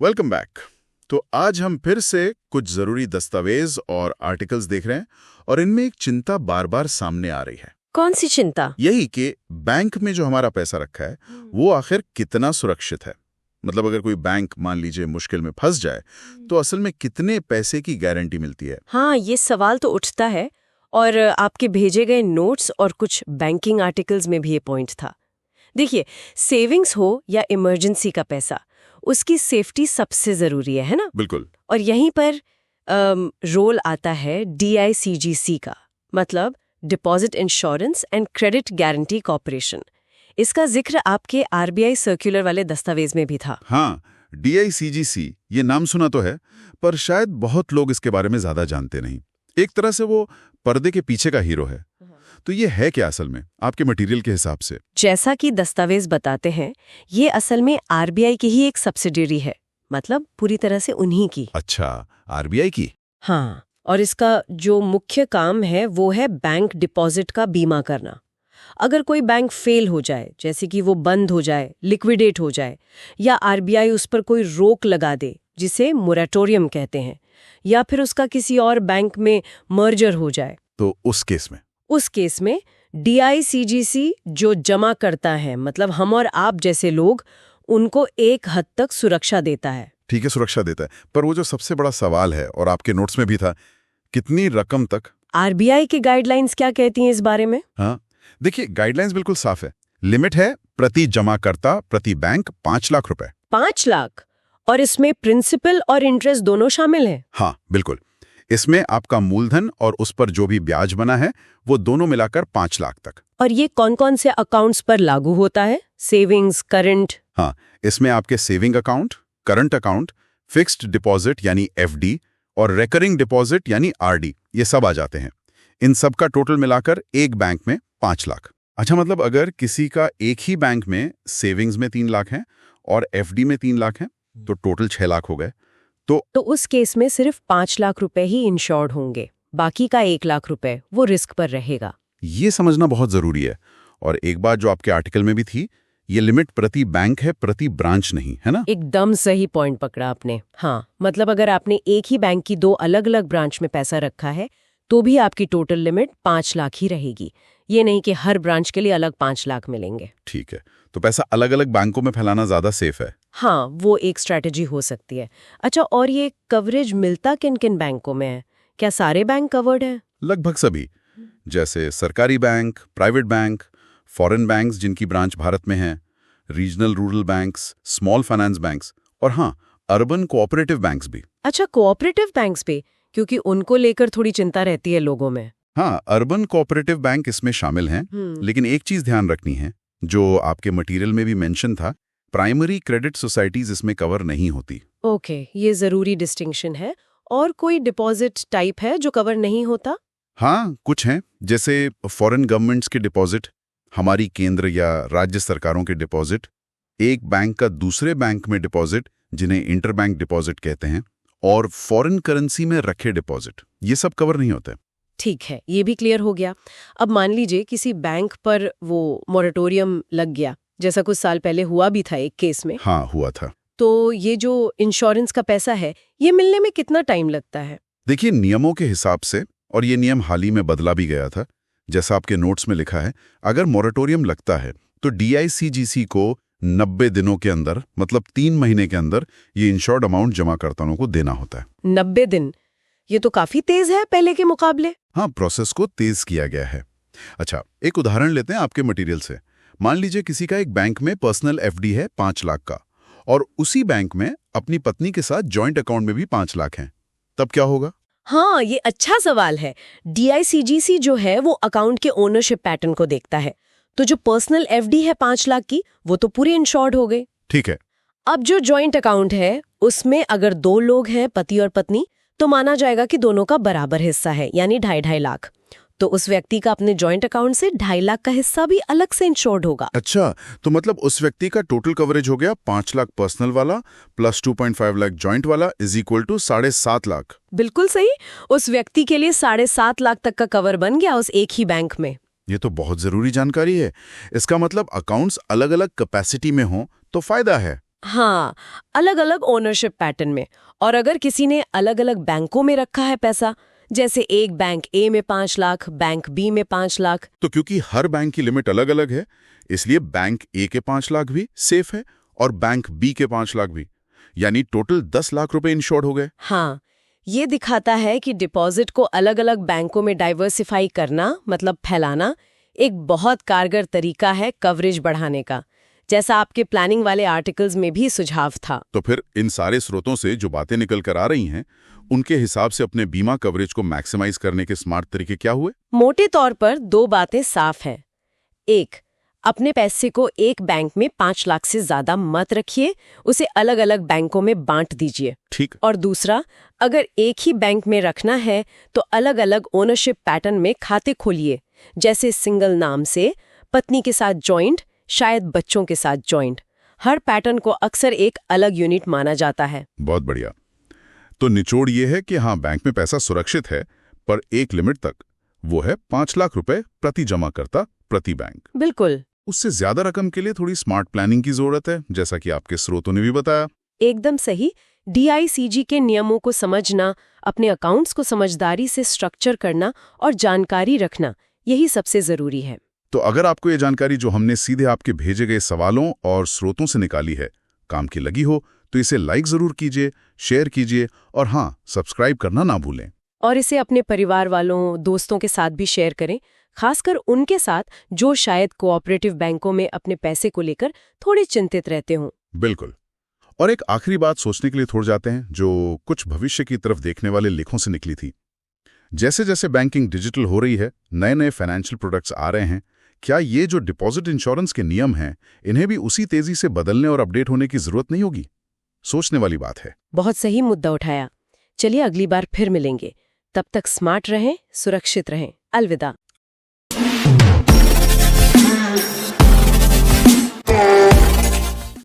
Welcome back. तो आज हम फिर से कुछ जरूरी दस्तावेज और आर्टिकल्स देख रहे हैं और इनमें एक चिंता बार बार सामने आ रही है। कौन सी चिंता? यही कि बैंक में जो हमारा पैसा रखा है वो आखिर कितना सुरक्षित है। मतलब अगर कोई बैंक मान लीजिए मुश्किल में फंस जाए तो असल में कितने पैसे की गारंटी मिलती है। हाँ, ये सवाल तो उठता है और आपके भेजे गए नोट्स और कुछ बैंकिंग आर्टिकल्स में भी ये पॉइंट था। देखिए, सेविंग्स हो या इमरजेंसी का पैसा, उसकी सेफ्टी सबसे जरूरी है ना? बिल्कुल। और यहीं पर रोल आता है DICGC का, मतलब deposit insurance and credit guarantee corporation. इसका जिक्र आपके RBI सर्कुलर वाले दस्तावेज में भी था। हाँ, DICGC ये नाम सुना तो है, पर शायद बहुत लोग इसके बारे में ज्यादा जानते नहीं। एक तरह से वो पर्दे के पीछे का हीरो है। तो ये है क्या असल में आपके मटेरियल के हिसाब से? जैसा कि दस्तावेज बताते हैं, ये असल में RBI की ही एक सब्सिडियरी है, मतलब पूरी तरह से उन्हीं की। अच्छा, RBI की? हाँ, और इसका जो मुख्य काम है वो है बैंक डिपॉजिट का बीमा करना। अगर कोई बैंक फेल हो जाए, जैसे कि वो बंद हो जाए, लिक्विडेट हो जाए, या RBI उस पर कोई रोक लगा दे, जिसे मोरेटोरियम कहते हैं, या फिर उसका किसी और बैंक में मर्जर हो जाए, तो उस केस में DICGC जो जमा करता है, मतलब हम और आप जैसे लोग, उनको एक हद तक सुरक्षा देता है। ठीक है, सुरक्षा देता है, पर वो जो सबसे बड़ा सवाल है और आपके नोट्स में भी था, कितनी रकम तक? RBI की गाइडलाइंस क्या कहती हैं इस बारे में? हाँ, देखिए गाइडलाइंस बिल्कुल साफ है। लिमिट है प्रति जमाकर्ता प्रति बैंक 5 लाख रुपए। 5 लाख? और इसमें प्रिंसिपल और इंटरेस्ट दोनों शामिल हैं? हाँ बिल्कुल। इसमें आपका मूलधन और उस पर जो भी ब्याज बना है वो दोनों मिलाकर 5 लाख तक। और ये कौन कौन से अकाउंट्स पर लागू होता है? Savings, current? हाँ, इसमें आपके saving account, current account, fixed deposit यानी FD और रेकरिंग डिपॉजिट यानी RD, ये सब आ जाते हैं। इन सब का टोटल मिलाकर एक बैंक में 5 लाख। अच्छा, मतलब अगर किसी का एक ही बैंक में सेविंग्स में 3 लाख है और FD में 3 लाख है तो टोटल 6 लाख हो गए। तो उस केस में सिर्फ 5 लाख रुपए ही इंश्योर्ड होंगे, बाकी का 1 लाख रुपए वो रिस्क पर रहेगा। ये समझना बहुत जरूरी है। और एक बात जो आपके आर्टिकल में भी थी, ये लिमिट प्रति बैंक है, प्रति ब्रांच नहीं, है ना? एकदम सही पॉइंट पकड़ा आपने। हाँ, मतलब अगर आपने एक ही बैंक की 2 अलग अलग ब्रांच में पैसा रखा है तो भी आपकी टोटल लिमिट 5 लाख ही रहेगी। ये नहीं कि हर ब्रांच के लिए अलग 5 लाख मिलेंगे। ठीक है, तो पैसा अलग अलग बैंकों में फैलाना ज्यादा सेफ है। हाँ, वो एक स्ट्रैटेजी हो सकती है। अच्छा, और ये कवरेज मिलता किन किन बैंकों में है? क्या सारे बैंक कवर्ड हैं? लगभग सभी, जैसे सरकारी bank, private bank, foreign banks जिनकी ब्रांच भारत में है, regional rural banks, small finance banks और हाँ, अर्बन कोऑपरेटिव बैंक्स भी। अच्छा, कोऑपरेटिव बैंक्स भी, क्योंकि उनको लेकर थोड़ी चिंता रहती है लोगों में। हाँ, अर्बन कोऑपरेटिव बैंक इसमें शामिल हैं, लेकिन एक चीज ध्यान रखनी है, जो आपके मटेरियल में भी मेंशन था, प्राइमरी क्रेडिट सोसाइटीज इसमें कवर नहीं होती। ओके, ये जरूरी डिस्टिंक्शन है। और कोई डिपॉजिट टाइप है जो कवर नहीं होता? हाँ, कुछ हैं, जैसे फॉरेन गवर्नमेंट्स के डिपॉजिट, हमारी केंद्र या राज्य सरकारों के डिपॉजिट, एक बैंक का दूसरे बैंक में डिपॉजिट जिन्हें इंटरबैंक डिपॉजिट कहते हैं, और फॉरेन करेंसी में रखे डिपॉजिट, ये सब कवर नहीं होते। ठीक है, ये भी क्लियर हो गया। अब मान लीजिए किसी बैंक पर वो मोरेटोरियम लग गया, जैसा कुछ साल पहले हुआ भी था एक केस में। हाँ, हुआ था। तो ये जो इंश्योरेंस का पैसा है, ये मिलने में कितना टाइम लगता है? देखिए, नियमों के हिसाब से, और ये नियम हाल ही में बदला भी गया था, जैसा आपके नोट्स में लिखा है, अगर मोरेटोरियम लगता है तो DICGC को 90 दिनों के अंदर, मतलब 3 महीने के अंदर, ये इंश्योर्ड अमाउंट जमाकर्ताओं को देना होता है। 90 दिन? ये तो काफी तेज है पहले के मुकाबले। हाँ, प्रोसेस को तेज किया गया है। अच्छा, एक उदाहरण लेते हैं आपके मटेरियल से। मान लीजिए किसी का एक बैंक में पर्सनल FD है 5 लाख का, और उसी बैंक में अपनी पत्नी के साथ जॉइंट अकाउंट में भी 5 लाख हैं, तब क्या होगा? हाँ, ये अच्छा सवाल है। DICGC जो है वो अकाउंट के ओनरशिप पैटर्न को देखता है। तो जो पर्सनल FD है 5 लाख की, वो तो पूरी इंश्योर्ड हो गई। ठीक है। अब जो जॉइंट अकाउंट है, उसमें अगर 2 लोग हैं, पति और पत्नी, तो माना जाएगा कि दोनों का बराबर हिस्सा है, यानी 2.5 लाख। तो उस व्यक्ति का अपने जॉइंट अकाउंट से 2.5 लाख का हिस्सा भी अलग से इंश्योर्ड होगा। अच्छा, तो मतलब उस व्यक्ति का टोटल कवरेज हो गया 5 लाख पर्सनल वाला प्लस 2.5 लाख जॉइंट वाला इज इक्वल टू 7.5 लाख। बिल्कुल सही। उस व्यक्ति के लिए 7.5 लाख तक का कवर बन गया उस एक ही बैंक में। ये तो बहुत जरूरी जानकारी है। इसका मतलब अकाउंट्स अलग-अलग कैपेसिटी में हों तो फायदा है। हाँ, अलग अलग ओनरशिप पैटर्न में। और अगर किसी ने अलग अलग बैंकों में रखा है पैसा, जैसे एक बैंक ए में 5 लाख, बैंक बी में 5 लाख। तो क्योंकि हर बैंक की लिमिट अलग-अलग है, इसलिए बैंक ए के 5 लाख भी सेफ है और बैंक बी के 5 लाख भी, यानी टोटल 10 लाख रुपए इंश्योर्ड हो गए। हाँ, ये दिखाता है कि डिपॉजिट को अलग अलग बैंकों में डाइवर्सिफाई करना, मतलब फैलाना, एक बहुत कारगर तरीका है कवरेज बढ़ाने का, जैसा आपके प्लानिंग वाले आर्टिकल्स में भी सुझाव था। तो फिर इन सारे स्रोतों से जो बातें निकल कर आ रही हैं, उनके हिसाब से अपने बीमा कवरेज को मैक्सिमाइज करने के स्मार्ट तरीके क्या हुए? मोटे तौर पर 2 बातें साफ हैं। एक, अपने पैसे को एक बैंक में 5 लाख से ज्यादा मत रखिए, उसे अलग अलग बैंकों में बांट दीजिए। ठीक। और दूसरा, अगर एक ही बैंक में रखना है तो अलग अलग ओनरशिप पैटर्न में खाते खोलिए, जैसे सिंगल नाम से, पत्नी के साथ जॉइंट, शायद बच्चों के साथ जॉइंट। हर पैटर्न को अक्सर एक अलग यूनिट माना जाता है। बहुत बढ़िया। तो निचोड़ ये है कि हाँ, बैंक में पैसा सुरक्षित है, पर एक लिमिट तक। वो है 5 लाख रुपए प्रति जमाकर्ता प्रति बैंक। बिल्कुल। उससे ज्यादा रकम के लिए थोड़ी स्मार्ट प्लानिंग की जरूरत है, जैसा कि आपके स्रोतों ने भी बताया। एकदम सही। DICG के नियमों को समझना, अपने अकाउंट्स को समझदारी से स्ट्रक्चर करना और जानकारी रखना, यही सबसे जरूरी है। तो अगर आपको ये जानकारी जो हमने सीधे आपके भेजे गए सवालों और स्रोतों से निकाली है काम की लगी हो, तो इसे लाइक जरूर कीजिए, शेयर कीजिए और हाँ, सब्सक्राइब करना ना भूलें। और इसे अपने परिवार वालों, दोस्तों के साथ भी शेयर करें, खासकर उनके साथ जो शायद कोऑपरेटिव बैंकों में अपने पैसे को लेकर थोड़े चिंतित रहते हों। बिल्कुल। और एक आखिरी बात सोचने के लिए छोड़ जाते हैं, जो कुछ भविष्य की तरफ देखने वाले लेखों से निकली थी। जैसे जैसे बैंकिंग डिजिटल हो रही है, नए नए फाइनेंशियल प्रोडक्ट्स आ रहे हैं, क्या ये जो डिपॉजिट इंश्योरेंस के नियम हैं, इन्हें भी उसी तेजी से बदलने और अपडेट होने की जरूरत नहीं होगी? सोचने वाली बात है। बहुत सही मुद्दा उठाया। चलिए अगली बार फिर मिलेंगे। तब तक स्मार्ट रहें, सुरक्षित रहें। अलविदा।